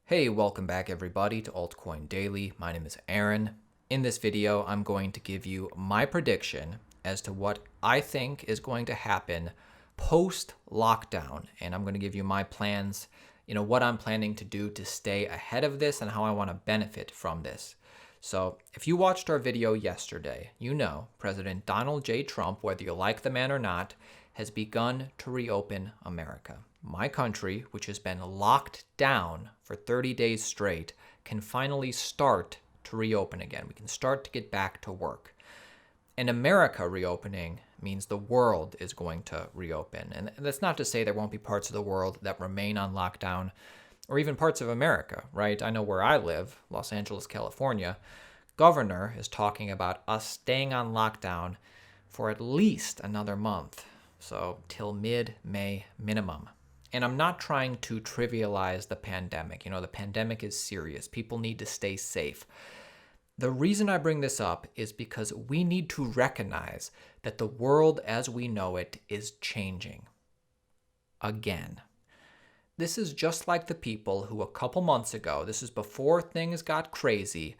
Hey, welcome back everybody to Altcoin Daily. My name is Aaron. In this video, I'm going to give you my prediction as to what I think is going to happen post-lockdown. And I'm going to give you my plans, what I'm planning to do to stay ahead of this and how I want to benefit from this. So if you watched our video yesterday, you know President Donald J. Trump, whether you like the man or not, has begun to reopen America. My country, which has been locked down for 30 days straight, can finally start to reopen again. We can start to get back to work. And America reopening means the world is going to reopen. And that's not to say there won't be parts of the world that remain on lockdown, or even parts of America, right? I know where I live, Los Angeles, California. Governor is talking about us staying on lockdown for at least another month. So till mid-May minimum. And I'm not trying to trivialize the pandemic. The pandemic is serious. People need to stay safe. The reason I bring this up is because we need to recognize that the world as we know it is changing. Again. This is just like the people who a couple months ago, this is before things got crazy,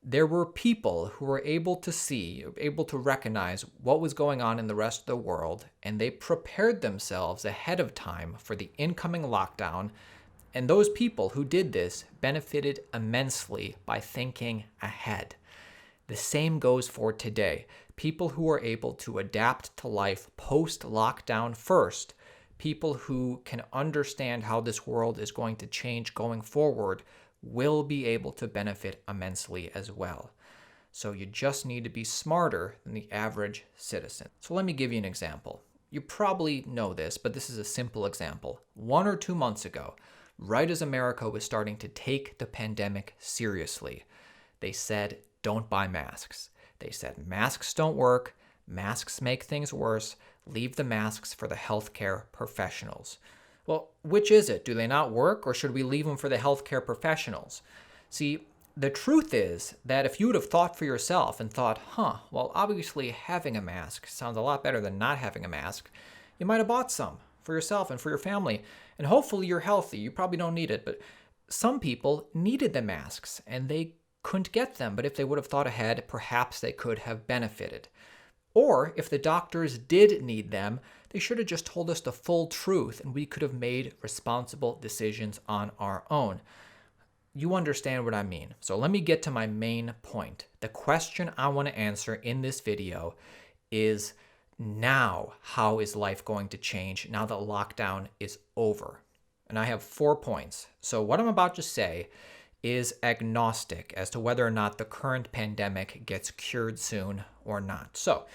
there were people who were able to recognize what was going on in the rest of the world, and they prepared themselves ahead of time for the incoming lockdown. And those people who did this benefited immensely by thinking ahead. The same goes for today. People who are able to adapt to life post-lockdown first, people who can understand how this world is going to change going forward, will be able to benefit immensely as well. So you just need to be smarter than the average citizen. So let me give you an example. You probably know this, but this is a simple example. 1 or 2 months ago, right as America was starting to take the pandemic seriously, they said, don't buy masks. They said, masks don't work, masks make things worse, leave the masks for the healthcare professionals. Well, which is it? Do they not work, or should we leave them for the healthcare professionals? See, the truth is that if you would have thought for yourself and thought, well, obviously having a mask sounds a lot better than not having a mask, you might have bought some for yourself and for your family. And hopefully you're healthy. You probably don't need it, but some people needed the masks and they couldn't get them. But if they would have thought ahead, perhaps they could have benefited. Or if the doctors did need them, they should have just told us the full truth and we could have made responsible decisions on our own. You understand what I mean. So let me get to my main point. The question I want to answer in this video is, now, how is life going to change now that lockdown is over? And I have 4 points. So what I'm about to say is agnostic as to whether or not the current pandemic gets cured soon or not. So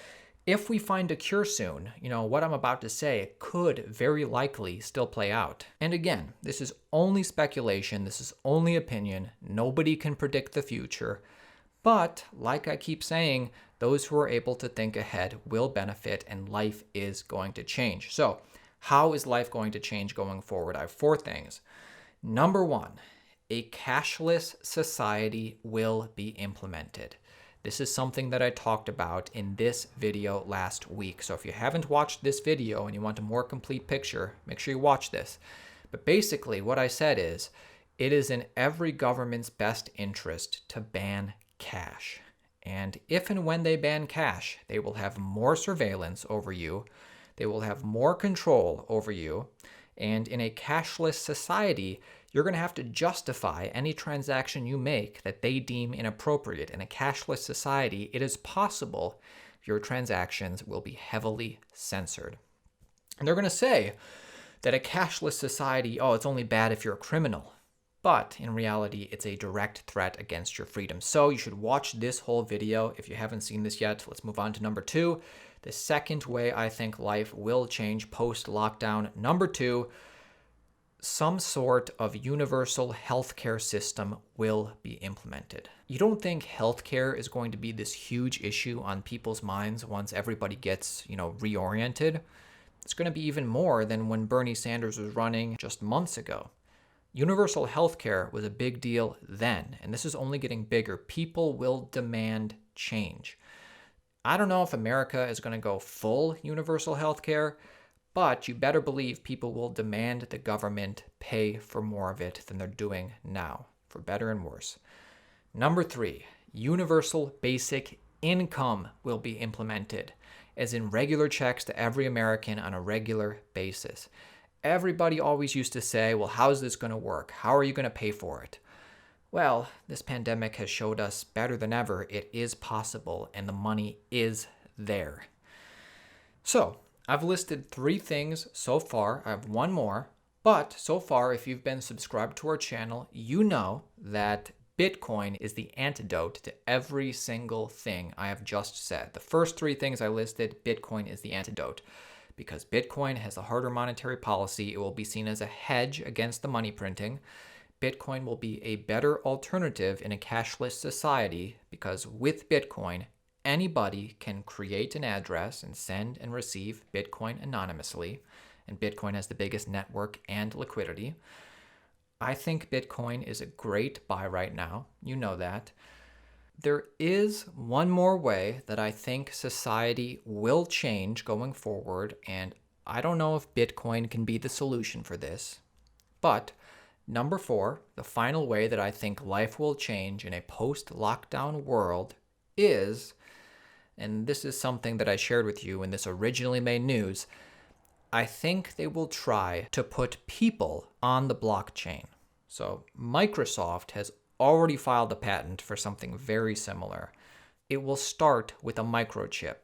if we find a cure soon, what I'm about to say could very likely still play out. And again, this is only speculation. This is only opinion. Nobody can predict the future. But like I keep saying, those who are able to think ahead will benefit and life is going to change. So how is life going to change going forward? I have 4 things. Number 1, a cashless society will be implemented. This is something that I talked about in this video last week. So if you haven't watched this video and you want a more complete picture, make sure you watch this. But basically what I said is, it is in every government's best interest to ban cash. And if and when they ban cash, they will have more surveillance over you. They will have more control over you. And in a cashless society, you're going to have to justify any transaction you make that they deem inappropriate. In a cashless society, it is possible your transactions will be heavily censored. And they're going to say that a cashless society, it's only bad if you're a criminal. But in reality, it's a direct threat against your freedom. So you should watch this whole video if you haven't seen this yet. Let's move on to number 2. The second way I think life will change post-lockdown. Number 2, some sort of universal healthcare system will be implemented. You don't think healthcare is going to be this huge issue on people's minds once everybody gets, reoriented? It's going to be even more than when Bernie Sanders was running just months ago. Universal healthcare was a big deal then, and this is only getting bigger. People will demand change. I don't know if America is going to go full universal healthcare, But you better believe people will demand the government pay for more of it than they're doing now, for better and worse. Number 3, universal basic income will be implemented, as in regular checks to every American on a regular basis. Everybody always used to say, well, how's this going to work? How are you going to pay for it? Well, this pandemic has showed us better than ever it is possible and the money is there. So, I've listed 3 things so far. I have one more, but so far, if you've been subscribed to our channel, you know that Bitcoin is the antidote to every single thing I have just said. The first 3 things I listed, Bitcoin is the antidote. Because Bitcoin has a harder monetary policy, it will be seen as a hedge against the money printing. Bitcoin will be a better alternative in a cashless society because with Bitcoin, anybody can create an address and send and receive Bitcoin anonymously, and Bitcoin has the biggest network and liquidity. I think Bitcoin is a great buy right now. You know that. There is one more way that I think society will change going forward, and I don't know if Bitcoin can be the solution for this, but number 4, the final way that I think life will change in a post-lockdown world is, and this is something that I shared with you when this originally made news, I think they will try to put people on the blockchain. So Microsoft has already filed a patent for something very similar. It will start with a microchip.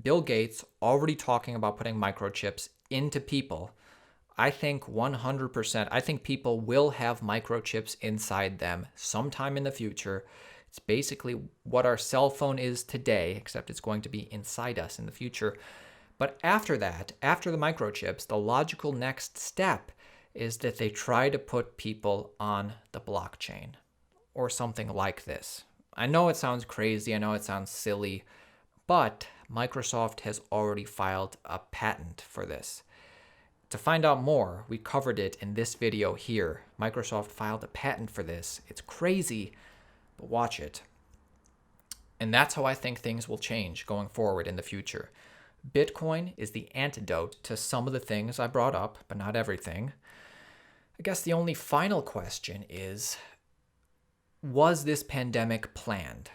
Bill Gates already talking about putting microchips into people. I think 100%, I think people will have microchips inside them sometime in the future. It's basically what our cell phone is today, except it's going to be inside us in the future. But after that, after the microchips, the logical next step is that they try to put people on the blockchain or something like this. I know it sounds crazy, I know it sounds silly, but Microsoft has already filed a patent for this. To find out more, we covered it in this video here. Microsoft filed a patent for this. It's crazy, but watch it. And that's how I think things will change going forward in the future. Bitcoin is the antidote to some of the things I brought up, but not everything. I guess the only final question is, was this pandemic planned?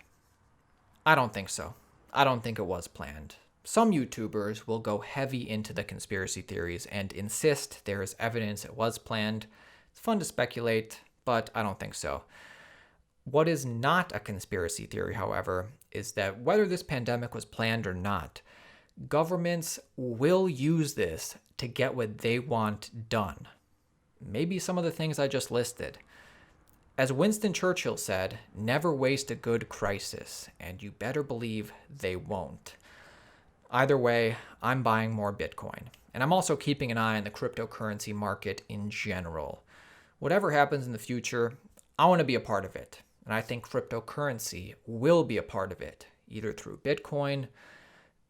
I don't think so. I don't think it was planned. Some YouTubers will go heavy into the conspiracy theories and insist there is evidence it was planned. It's fun to speculate, but I don't think so. What is not a conspiracy theory, however, is that whether this pandemic was planned or not, governments will use this to get what they want done. Maybe some of the things I just listed. As Winston Churchill said, never waste a good crisis, and you better believe they won't. Either way, I'm buying more Bitcoin. And I'm also keeping an eye on the cryptocurrency market in general. Whatever happens in the future, I want to be a part of it. And I think cryptocurrency will be a part of it, either through Bitcoin,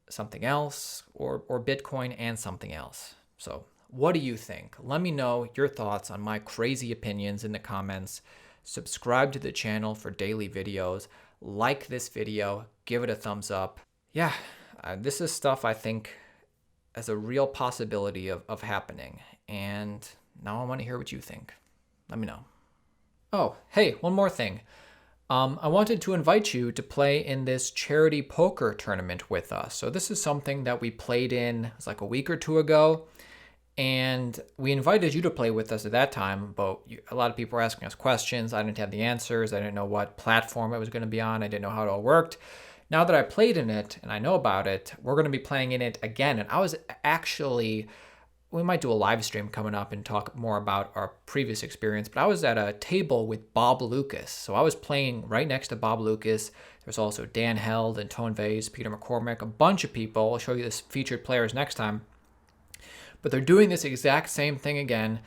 something else, or Bitcoin and something else. So what do you think? Let me know your thoughts on my crazy opinions in the comments. Subscribe to the channel for daily videos. Like this video. Give it a thumbs up. Yeah, this is stuff I think has a real possibility of happening. And now I want to hear what you think. Let me know. Oh, hey, one more thing. I wanted to invite you to play in this charity poker tournament with us. So this is something that we played in, it was like a week or 2 ago. And we invited you to play with us at that time, but a lot of people were asking us questions. I didn't have the answers. I didn't know what platform it was going to be on. I didn't know how it all worked. Now that I played in it and I know about it, we're going to be playing in it again. And I was actually, we might do a live stream coming up and talk more about our previous experience, but I was at a table with Bob Lucas. So I was playing right next to Bob Lucas. There's also Dan Held and Tone Vase, Peter McCormick, a bunch of people. I'll show you this featured players next time. But they're doing this exact same thing again,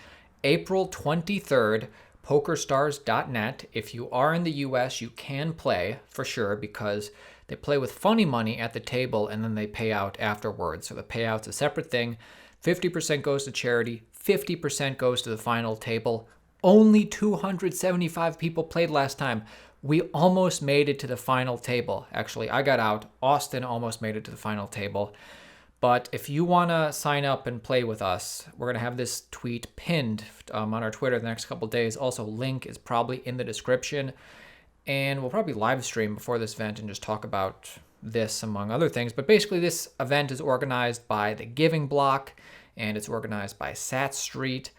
April 23rd, pokerstars.net. If you are in the US, you can play for sure because they play with funny money at the table and then they pay out afterwards. So the payout's a separate thing. 50% goes to charity, 50% goes to the final table. Only 275 people played last time. We almost made it to the final table. Actually, I got out. Austin almost made it to the final table. But if you want to sign up and play with us, we're going to have this tweet pinned on our Twitter the next couple of days. Also, link is probably in the description. And we'll probably live stream before this event and just talk about this among other things. But basically, this event is organized by the Giving Block, and it's organized by Sat Street.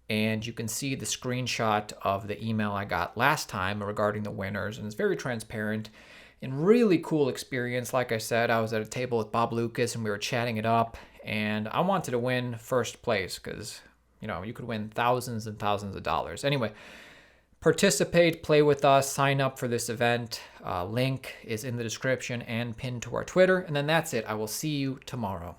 And you can see the screenshot of the email I got last time regarding the winners. And it's very transparent and really cool experience. Like I said, I was at a table with Bob Lucas and we were chatting it up. And I wanted to win first place because, you could win thousands and thousands of dollars. Anyway, participate, play with us, sign up for this event. Link is in the description and pinned to our Twitter. And then that's it. I will see you tomorrow.